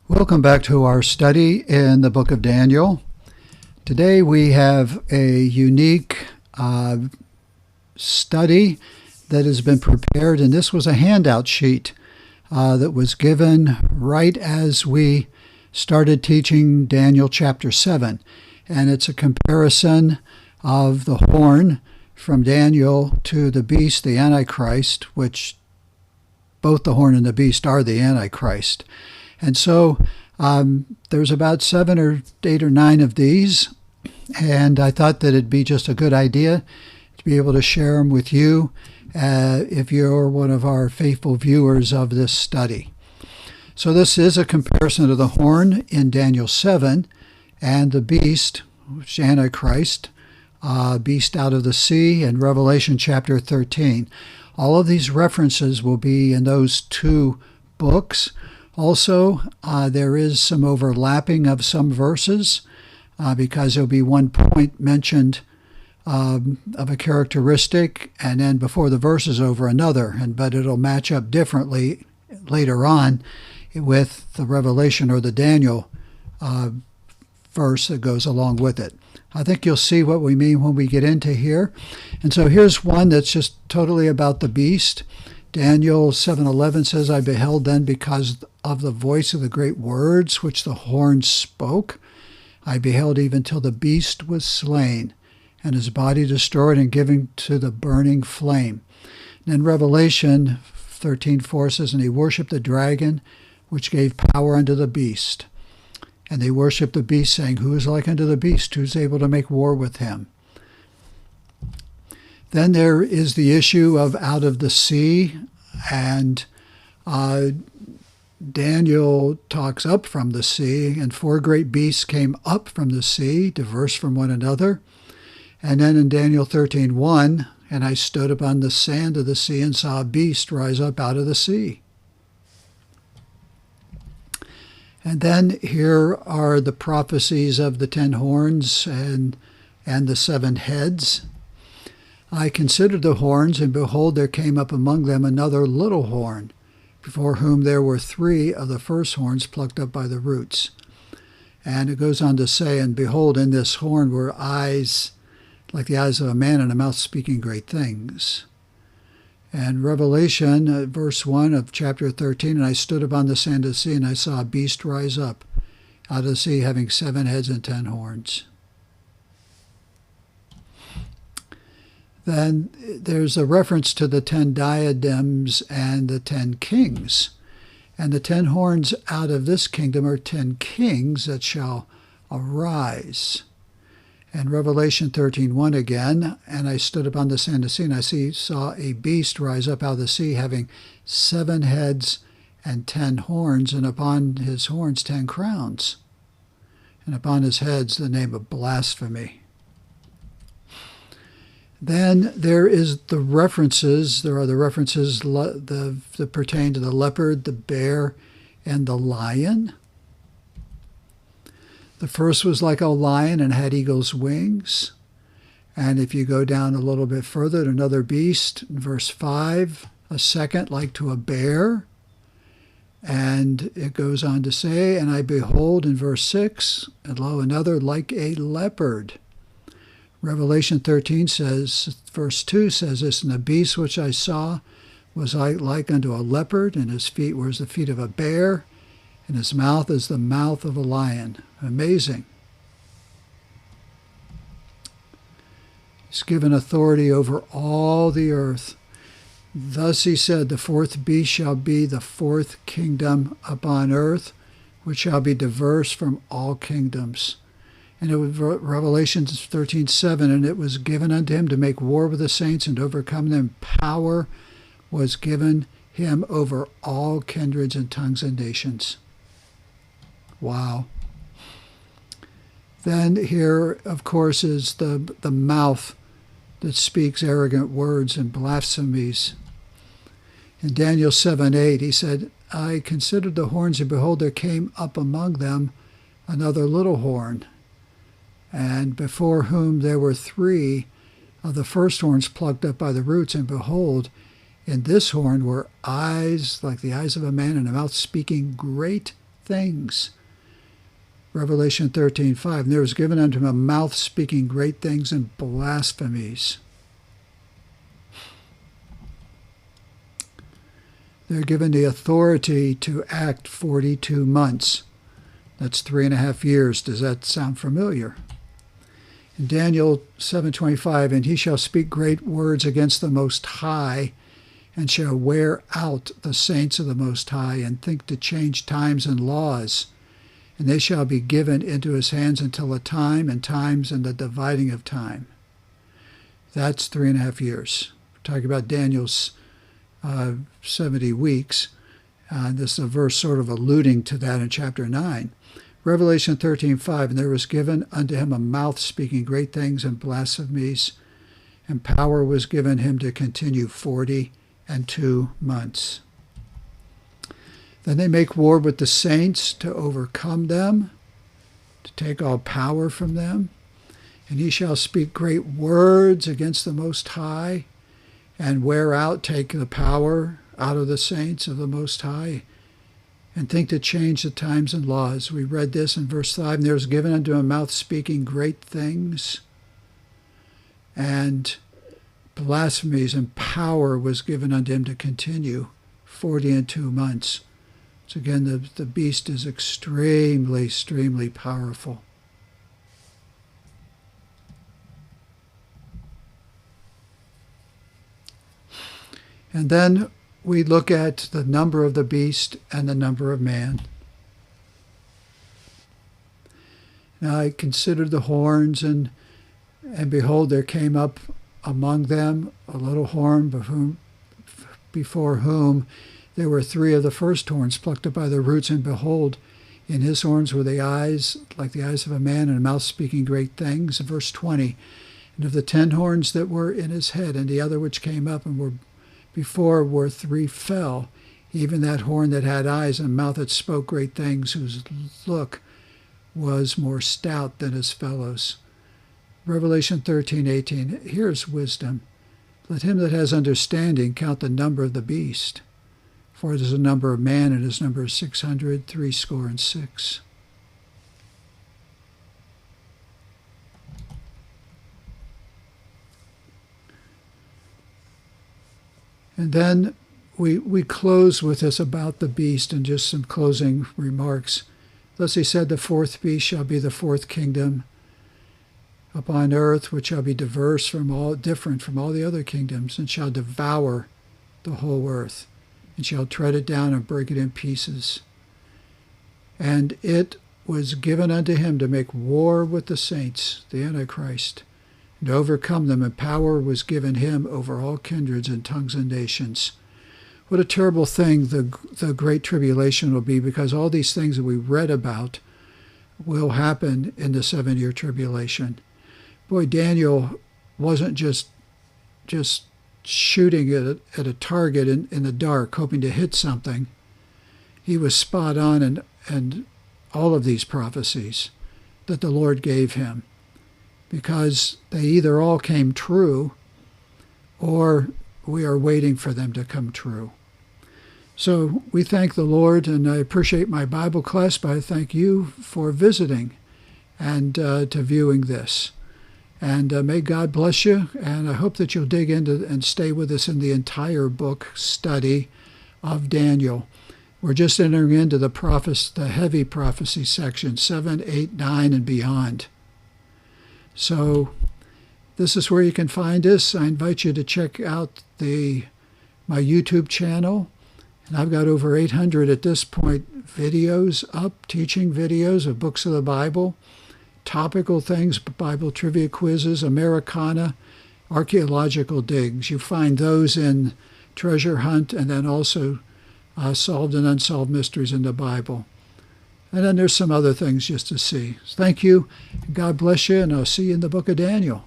Welcome back to our study in the book of Daniel. Today we have a unique study that has been prepared, and this was a handout sheet that was given right as we started teaching Daniel chapter 7. And it's a comparison of the horn from Daniel to the beast, the Antichrist, which both the horn and the beast are the Antichrist. And so there's about 7 or 8 or 9 of these, and I thought that it'd be just a good idea to be able to share them with you if you're one of our faithful viewers of this study. So this is a comparison of the horn in Daniel 7 and the beast, which is Antichrist, beast out of the sea, in Revelation chapter 13. All of these references will be in those 2 books. Also, there is some overlapping of some verses because there'll be one point mentioned of a characteristic, and then before the verse is over, another. But it'll match up differently later on with the Revelation or the Daniel verse that goes along with it. I think you'll see what we mean when we get into here. And so here's one that's just totally about the beast. Daniel 7:11 says, I beheld then because of the voice of the great words which the horn spoke. I beheld even till the beast was slain, and his body destroyed and given to the burning flame. And in Revelation 13:4 says, and he worshipped the dragon, which gave power unto the beast. And they worshipped the beast, saying, who is like unto the beast? Who is able to make war with him? Then there is the issue of out of the sea, and Daniel talks up from the sea, and 4 great beasts came up from the sea, diverse from one another. And then in Daniel 13:1, and I stood upon the sand of the sea and saw a beast rise up out of the sea. And then here are the prophecies of the 10 horns and the 7 heads. I considered the horns, and behold, there came up among them another little horn, before whom there were 3 of the first horns plucked up by the roots. And it goes on to say, and behold, in this horn were eyes like the eyes of a man, and a mouth speaking great things. And Revelation, verse 1 of chapter 13, and I stood upon the sand of the sea, and I saw a beast rise up out of the sea, having 7 heads and 10 horns. Then there's a reference to the 10 diadems and the 10 kings. And the 10 horns out of this kingdom are 10 kings that shall arise. And Revelation 13:1 again, and I stood upon the sand of the sea, and I saw a beast rise up out of the sea, having 7 heads and 10 horns, and upon his horns 10 crowns, and upon his heads the name of blasphemy. Then there is the references. There are the references that pertain to the leopard, the bear, and the lion. The first was like a lion and had eagle's wings. And if you go down a little bit further to another beast, in verse 5, a second like to a bear. And it goes on to say, and I behold in verse 6, and lo, another like a leopard. Revelation 13 says, verse 2 says this, and the beast which I saw was like unto a leopard, and his feet were as the feet of a bear, and his mouth is the mouth of a lion. Amazing. He's given authority over all the earth. Thus he said, the 4th beast shall be the 4th kingdom upon earth, which shall be diverse from all kingdoms. And it was Revelation 13:7, and it was given unto him to make war with the saints and overcome them. Power was given him over all kindreds and tongues and nations. Wow. Then here, of course, is the mouth that speaks arrogant words and blasphemies. In Daniel 7:8, he said, I considered the horns, and behold, there came up among them another little horn, and before whom there were 3 of the first horns plucked up by the roots, and behold, in this horn were eyes like the eyes of a man, and a mouth speaking great things. Revelation 13:5, and there was given unto him a mouth speaking great things and blasphemies. They're given the authority to act 42 months. That's 3.5 years. Does that sound familiar? In Daniel 7:25, and he shall speak great words against the Most High, and shall wear out the saints of the Most High, and think to change times and laws. And they shall be given into his hands until a time and times and the dividing of time. That's 3.5 years. We're talking about Daniel's 70 weeks. This is a verse sort of alluding to that in chapter 9. Revelation 13:5, and there was given unto him a mouth speaking great things and blasphemies, and power was given him to continue 42 months. Then they make war with the saints to overcome them, to take all power from them. And he shall speak great words against the Most High, and wear out, take the power out of the saints of the Most High, and think to change the times and laws. We read this in verse 5, and there was given unto him a mouth speaking great things, and blasphemies, and power was given unto him to continue 42 months. So again, the beast is extremely, extremely powerful. And then we look at the number of the beast and the number of man. Now I considered the horns, and behold, there came up among them a little horn before whom there were 3 of the first horns plucked up by the roots, and behold, in his horns were the eyes like the eyes of a man, and a mouth speaking great things. Verse 20, and of the 10 horns that were in his head, and the other which came up and were before were 3 fell, even that horn that had eyes and a mouth that spoke great things, whose look was more stout than his fellows. Revelation 13:18, here's wisdom. Let him that has understanding count the number of the beast, for it is a number of man, and his number is 666. And then we close with this about the beast and just some closing remarks. Thus he said, the 4th beast shall be the 4th kingdom upon earth, which shall be different from all the other kingdoms, and shall devour the whole earth, and shall tread it down and break it in pieces. And it was given unto him to make war with the saints, the Antichrist, and to overcome them, and power was given him over all kindreds and tongues and nations. What a terrible thing the Great Tribulation will be, because all these things that we read about will happen in the 7-year tribulation. Boy, Daniel wasn't just shooting at a target in the dark, hoping to hit something. He was spot on in all of these prophecies that the Lord gave him, because they either all came true or we are waiting for them to come true. So we thank the Lord, and I appreciate my Bible class, but I thank you for visiting and to viewing this. And may God bless you, and I hope that you'll dig into and stay with us in the entire book study of Daniel. We're just entering into the heavy prophecy section, 7, 8, 9, and beyond. So this is where you can find us. I invite you to check out my YouTube channel. And I've got over 800 at this point videos up, teaching videos of books of the Bible, topical things, Bible trivia quizzes, Americana, archaeological digs. You find those in Treasure Hunt, and then also Solved and Unsolved Mysteries in the Bible. And then there's some other things just to see. Thank you. God bless you, and I'll see you in the book of Daniel.